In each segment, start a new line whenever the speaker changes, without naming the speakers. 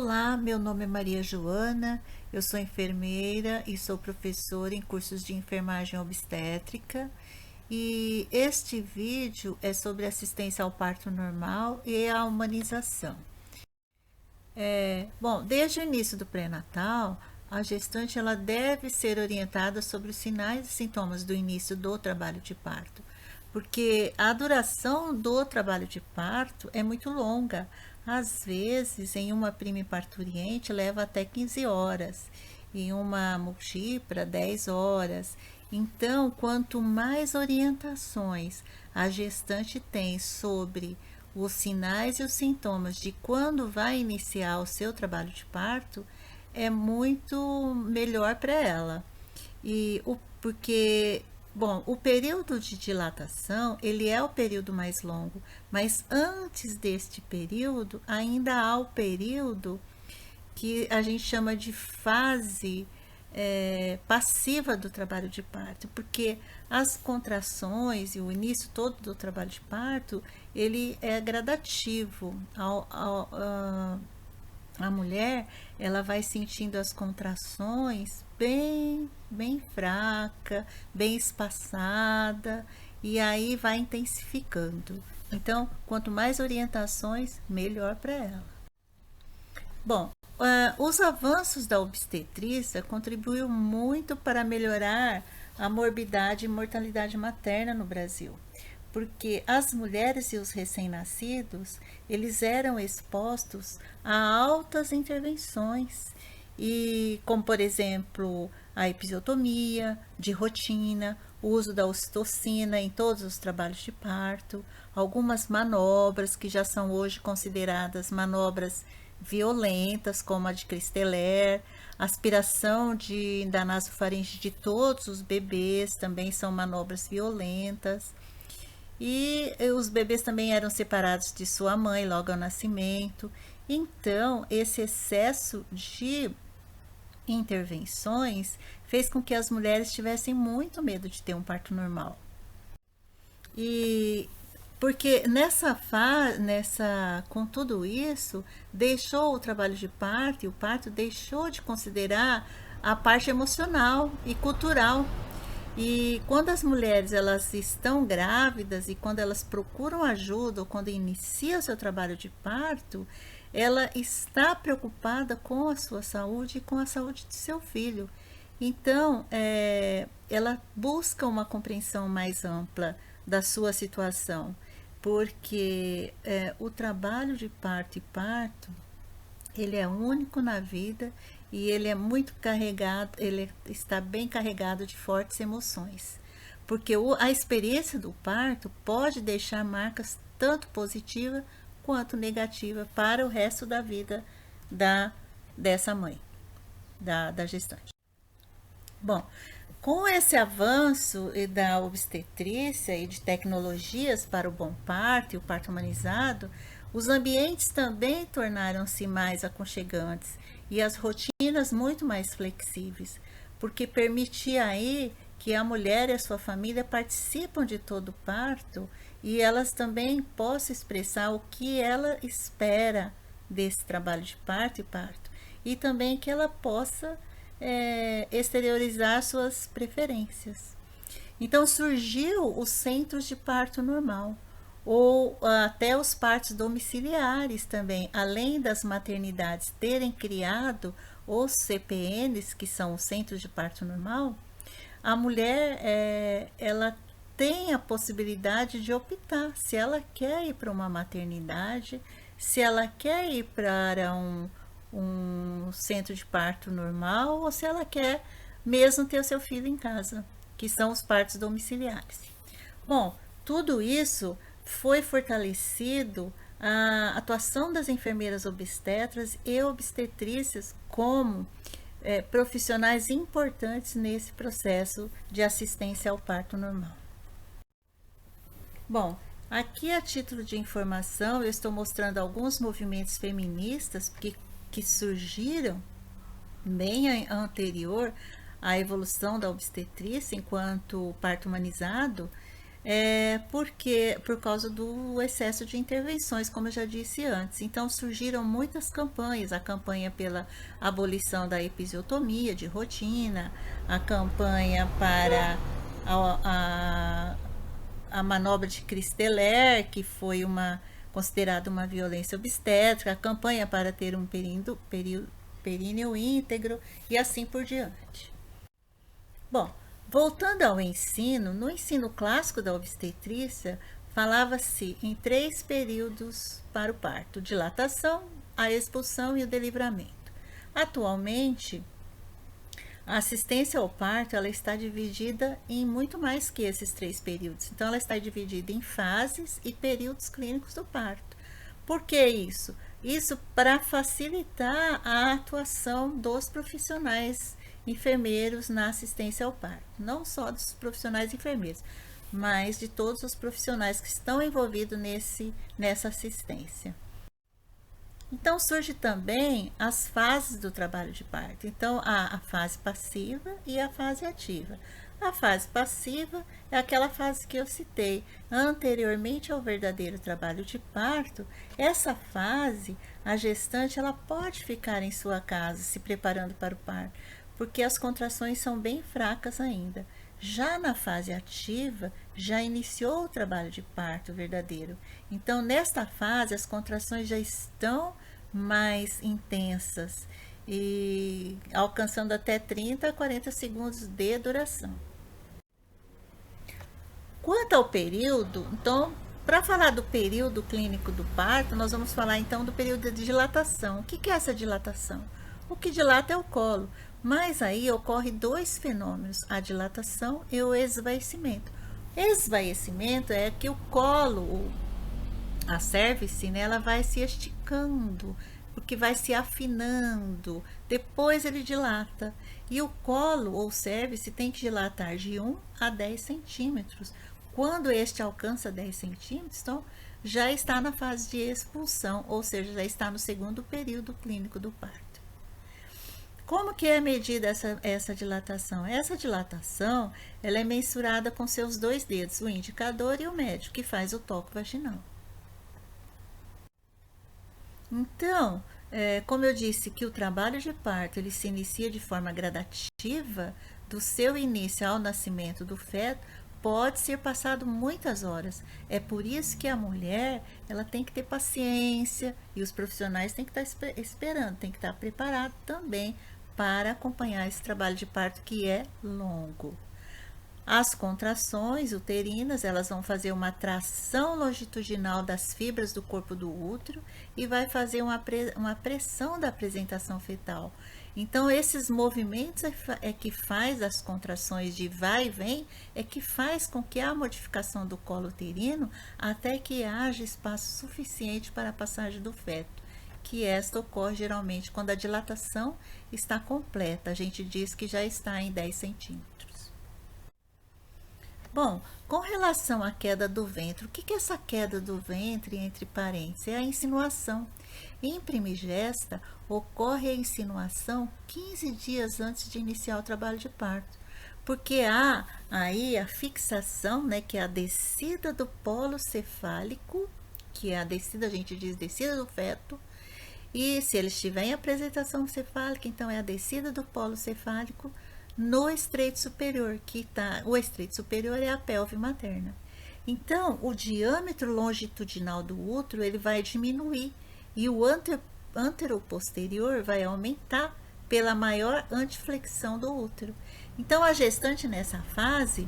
Olá, meu nome é Maria Joana, eu sou enfermeira e sou professora em cursos de enfermagem obstétrica. E este vídeo é sobre assistência ao parto normal e a humanização. Bom, desde o início do pré-natal, a gestante ela deve ser orientada sobre os sinais e sintomas do início do trabalho de parto, porque a duração do trabalho de parto é muito longa. Às vezes, em uma prima-parturiente, leva até 15 horas, em uma multípara, 10 horas. Então, quanto mais orientações a gestante tem sobre os sinais e os sintomas de quando vai iniciar o seu trabalho de parto, é muito melhor para ela. Porque, bom, o período de dilatação, ele é o período mais longo, mas antes deste período, ainda há o período que a gente chama de fase passiva do trabalho de parto, porque as contrações e o início todo do trabalho de parto, ele é gradativo. A mulher, ela vai sentindo as contrações bem fraca, bem espaçada, e aí vai intensificando. Então, quanto mais orientações, melhor para ela. Bom, os avanços da obstetrícia contribuíram muito para melhorar a morbidade e mortalidade materna no Brasil, porque as mulheres e os recém-nascidos, eles eram expostos a altas intervenções, e como por exemplo a episiotomia de rotina, o uso da ocitocina em todos os trabalhos de parto, algumas manobras que já são hoje consideradas manobras violentas, como a de Cristeler, aspiração da nasofaringe de todos os bebês, também são manobras violentas. E os bebês também eram separados de sua mãe logo ao nascimento. Então, esse excesso de intervenções fez com que as mulheres tivessem muito medo de ter um parto normal. E porque com tudo isso, deixou o trabalho de parto e o parto deixou de considerar a parte emocional e cultural. E quando as mulheres elas estão grávidas e quando elas procuram ajuda ou quando inicia o seu trabalho de parto, ela está preocupada com a sua saúde e com a saúde de seu filho. Então, ela busca uma compreensão mais ampla da sua situação, porque o trabalho de parto e parto, ele é único na vida e ele é muito carregado, ele está bem carregado de fortes emoções, porque a experiência do parto pode deixar marcas tanto positivas quanto negativas para o resto da vida dessa mãe, da gestante. Bom, com esse avanço da obstetrícia e de tecnologias para o bom parto e o parto humanizado, os ambientes também tornaram-se mais aconchegantes e as rotinas muito mais flexíveis, porque permitia aí que a mulher e a sua família participam de todo o parto e elas também possam expressar o que ela espera desse trabalho de parto e também que ela possa exteriorizar suas preferências. Então surgiu os centros de parto normal, ou até os partos domiciliares também, além das maternidades terem criado os CPNs, que são os centros de parto normal. A mulher ela tem a possibilidade de optar se ela quer ir para uma maternidade, se ela quer ir para um centro de parto normal ou se ela quer mesmo ter o seu filho em casa, que são os partos domiciliares. Bom, tudo isso foi fortalecido a atuação das enfermeiras obstetras e obstetrícias como profissionais importantes nesse processo de assistência ao parto normal. Bom, aqui a título de informação eu estou mostrando alguns movimentos feministas que surgiram bem anterior à evolução da obstetrícia enquanto parto humanizado, porque por causa do excesso de intervenções, como eu já disse antes. Então surgiram muitas campanhas, a campanha pela abolição da episiotomia de rotina, a campanha para a manobra de Christeler, que foi considerada uma violência obstétrica, a campanha para ter um períneo íntegro e assim por diante. Bom, voltando ao ensino, no ensino clássico da obstetrícia, falava-se em 3 períodos para o parto: dilatação, a expulsão e o delivramento. Atualmente, a assistência ao parto ela está dividida em muito mais que esses 3 períodos. Então, ela está dividida em fases e períodos clínicos do parto. Por que isso? Isso para facilitar a atuação dos profissionais enfermeiros na assistência ao parto. Não só dos profissionais enfermeiros, mas de todos os profissionais que estão envolvidos nessa assistência. Então surge também as fases do trabalho de parto. Então há a fase passiva e a fase ativa. A fase passiva é aquela fase que eu citei anteriormente ao verdadeiro trabalho de parto. Essa fase, a gestante ela pode ficar em sua casa se preparando para o parto, porque as contrações são bem fracas ainda. Já na fase ativa, já iniciou o trabalho de parto verdadeiro. Então, nesta fase, as contrações já estão mais intensas e alcançando até 30 a 40 segundos de duração. Quanto ao período, então, para falar do período clínico do parto, nós vamos falar então do período de dilatação. O que é essa dilatação? O que dilata é o colo, mas aí ocorre 2 fenômenos, a dilatação e o esvaecimento. Esvaecimento é que o colo, a cérvice, né, ela vai se esticando, porque vai se afinando, depois ele dilata. E o colo ou cérvice tem que dilatar de 1 a 10 centímetros. Quando este alcança 10 centímetros, então já está na fase de expulsão, ou seja, já está no segundo período clínico do parto. Como que é medida essa dilatação? Essa dilatação ela é mensurada com seus 2 dedos, o indicador e o médio, que faz o toque vaginal. Então, como eu disse que o trabalho de parto ele se inicia de forma gradativa, do seu início ao nascimento do feto, pode ser passado muitas horas. É por isso que a mulher ela tem que ter paciência e os profissionais têm que estar esperando, tem que estar preparado também para acompanhar esse trabalho de parto que é longo. As contrações uterinas, elas vão fazer uma tração longitudinal das fibras do corpo do útero e vai fazer uma pressão da apresentação fetal. Então, esses movimentos é que faz as contrações de vai e vem, é que faz com que a modificação do colo uterino até que haja espaço suficiente para a passagem do feto, que esta ocorre geralmente quando a dilatação está completa. A gente diz que já está em 10 centímetros. Bom, com relação à queda do ventre, o que é essa queda do ventre, entre parênteses? É a insinuação. Em primigesta, ocorre a insinuação 15 dias antes de iniciar o trabalho de parto, porque há aí a fixação, né, que é a descida do polo cefálico, que é a descida, a gente diz descida do feto, e se ele estiver em apresentação cefálica, então é a descida do polo cefálico no estreito superior, o estreito superior é a pelve materna. Então, o diâmetro longitudinal do útero ele vai diminuir e o anteroposterior vai aumentar pela maior antiflexão do útero. Então, a gestante nessa fase,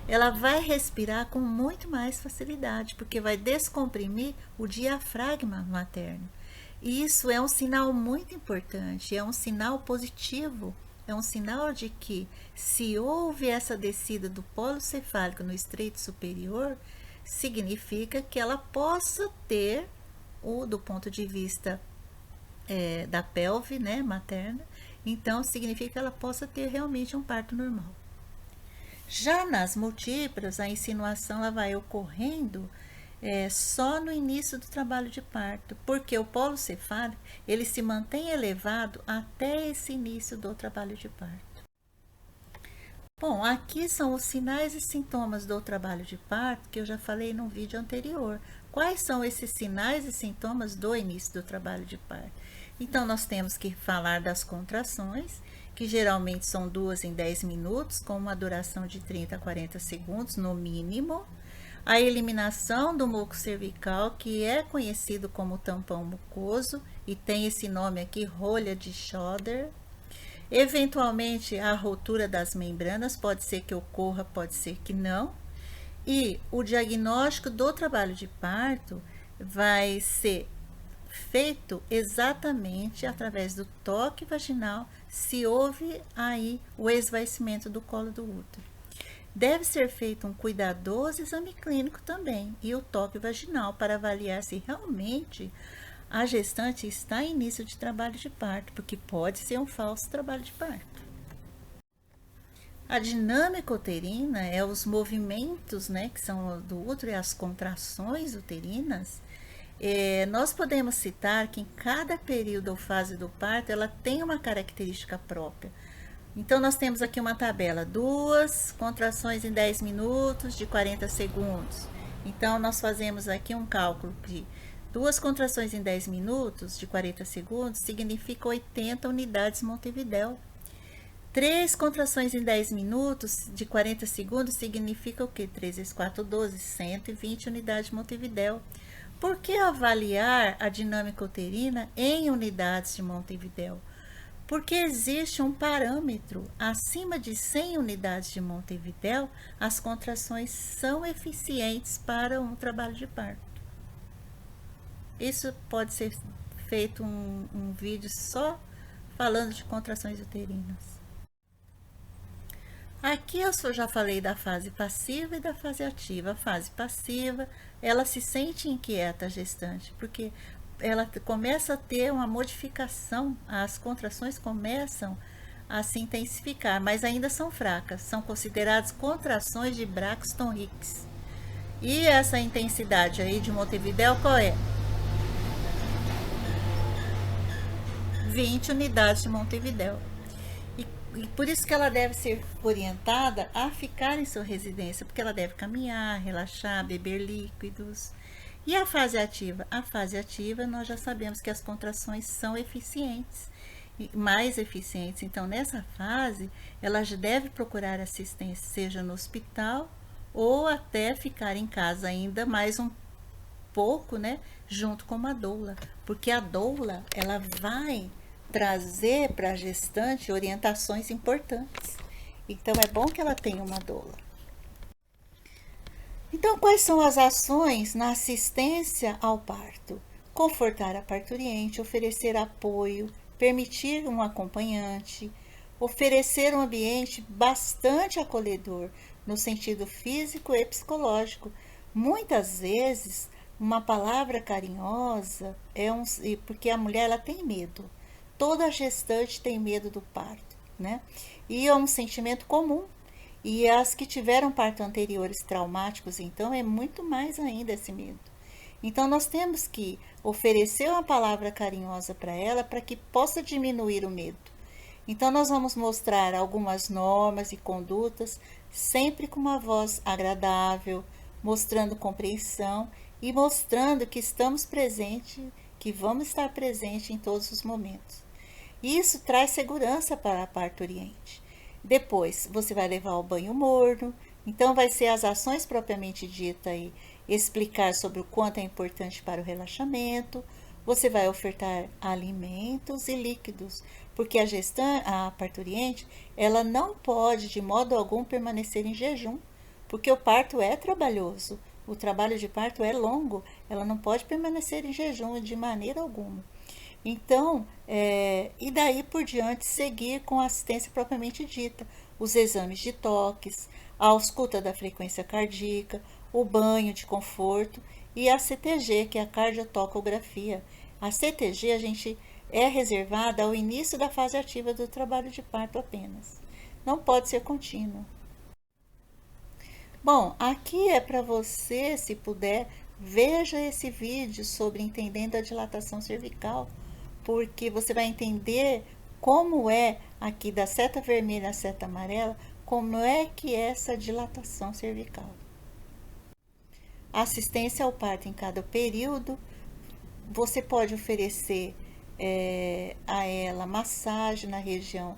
ela vai respirar com muito mais facilidade, porque vai descomprimir o diafragma materno. E isso é um sinal muito importante, é um sinal positivo. É um sinal de que, se houve essa descida do polo cefálico no estreito superior, significa que ela possa ter, do ponto de vista da pelve, né, materna, então significa que ela possa ter realmente um parto normal. Já nas múltiplas, a insinuação ela vai ocorrendo só no início do trabalho de parto, porque o polo cefálico ele se mantém elevado até esse início do trabalho de parto. Bom, aqui são os sinais e sintomas do trabalho de parto que eu já falei no vídeo anterior. Quais são esses sinais e sintomas do início do trabalho de parto? Então, nós temos que falar das contrações, que geralmente são 2 em 10 minutos, com uma duração de 30 a 40 segundos no mínimo. A eliminação do muco cervical, que é conhecido como tampão mucoso e tem esse nome aqui, rolha de Schroeder. Eventualmente, a rotura das membranas pode ser que ocorra, pode ser que não. E o diagnóstico do trabalho de parto vai ser feito exatamente através do toque vaginal, se houve aí o esvaecimento do colo do útero. Deve ser feito um cuidadoso exame clínico também e o toque vaginal para avaliar se realmente a gestante está em início de trabalho de parto, porque pode ser um falso trabalho de parto. A dinâmica uterina é os movimentos, né, que são do útero e as contrações uterinas. Nós podemos citar que em cada período ou fase do parto ela tem uma característica própria. Então, nós temos aqui uma tabela, 2 contrações em 10 minutos de 40 segundos. Então, nós fazemos aqui um cálculo de 2 contrações em 10 minutos de 40 segundos significa 80 unidades Montevidéu. 3 contrações em 10 minutos de 40 segundos significa o quê? 3 vezes 4, 12, 120 unidades Montevidéu. Por que avaliar a dinâmica uterina em unidades de Montevidéu? Porque existe um parâmetro, acima de 100 unidades de Montevidéu, as contrações são eficientes para um trabalho de parto. Isso pode ser feito um vídeo só falando de contrações uterinas. Aqui eu já falei da fase passiva e da fase ativa. A fase passiva, ela se sente inquieta, a gestante, porque ela começa a ter uma modificação, as contrações começam a se intensificar, mas ainda são fracas, são consideradas contrações de Braxton Hicks. E essa intensidade aí de Montevidéu qual é? 20 unidades de Montevidéu. E por isso que ela deve ser orientada a ficar em sua residência, porque ela deve caminhar, relaxar, beber líquidos. E a fase ativa? A fase ativa, nós já sabemos que as contrações são eficientes, mais eficientes. Então, nessa fase, ela já deve procurar assistência, seja no hospital ou até ficar em casa ainda mais um pouco, né, junto com uma doula. Porque a doula, ela vai trazer para a gestante orientações importantes. Então, é bom que ela tenha uma doula. Então, quais são as ações na assistência ao parto? Confortar a parturiente, oferecer apoio, permitir um acompanhante, oferecer um ambiente bastante acolhedor, no sentido físico e psicológico. Muitas vezes, uma palavra carinhosa porque a mulher ela tem medo. Toda gestante tem medo do parto, né? E é um sentimento comum. E as que tiveram parto anteriores traumáticos, então, é muito mais ainda esse medo. Então, nós temos que oferecer uma palavra carinhosa para ela para que possa diminuir o medo. Então, nós vamos mostrar algumas normas e condutas, sempre com uma voz agradável, mostrando compreensão e mostrando que estamos presentes, que vamos estar presentes em todos os momentos. Isso traz segurança para a parturiente. Depois, você vai levar ao banho morno, então vai ser as ações propriamente ditas aí, explicar sobre o quanto é importante para o relaxamento. Você vai ofertar alimentos e líquidos, porque a parturiente, ela não pode de modo algum permanecer em jejum, porque o parto é trabalhoso, o trabalho de parto é longo, ela não pode permanecer em jejum de maneira alguma. Então, e daí por diante seguir com a assistência propriamente dita, os exames de toques, a ausculta da frequência cardíaca, o banho de conforto e a CTG, que é a cardiotocografia. A CTG a gente é reservada ao início da fase ativa do trabalho de parto apenas. Não pode ser contínuo. Bom, aqui é para você, se puder, veja esse vídeo sobre entendendo a dilatação cervical, porque você vai entender como é aqui da seta vermelha à seta amarela, como é que é essa dilatação cervical. Assistência ao parto em cada período, você pode oferecer a ela massagem na região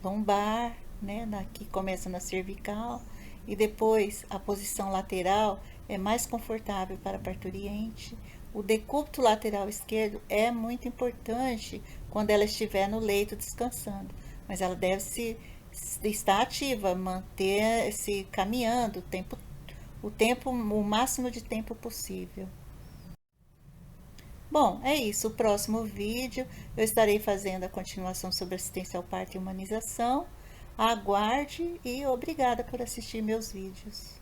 lombar, né, que começa na cervical, e depois a posição lateral é mais confortável para a parturiente. O decúbito lateral esquerdo é muito importante quando ela estiver no leito descansando, mas ela deve estar ativa, manter-se caminhando o máximo de tempo possível. Bom, é isso. O próximo vídeo eu estarei fazendo a continuação sobre assistência ao parto e humanização. Aguarde e obrigada por assistir meus vídeos.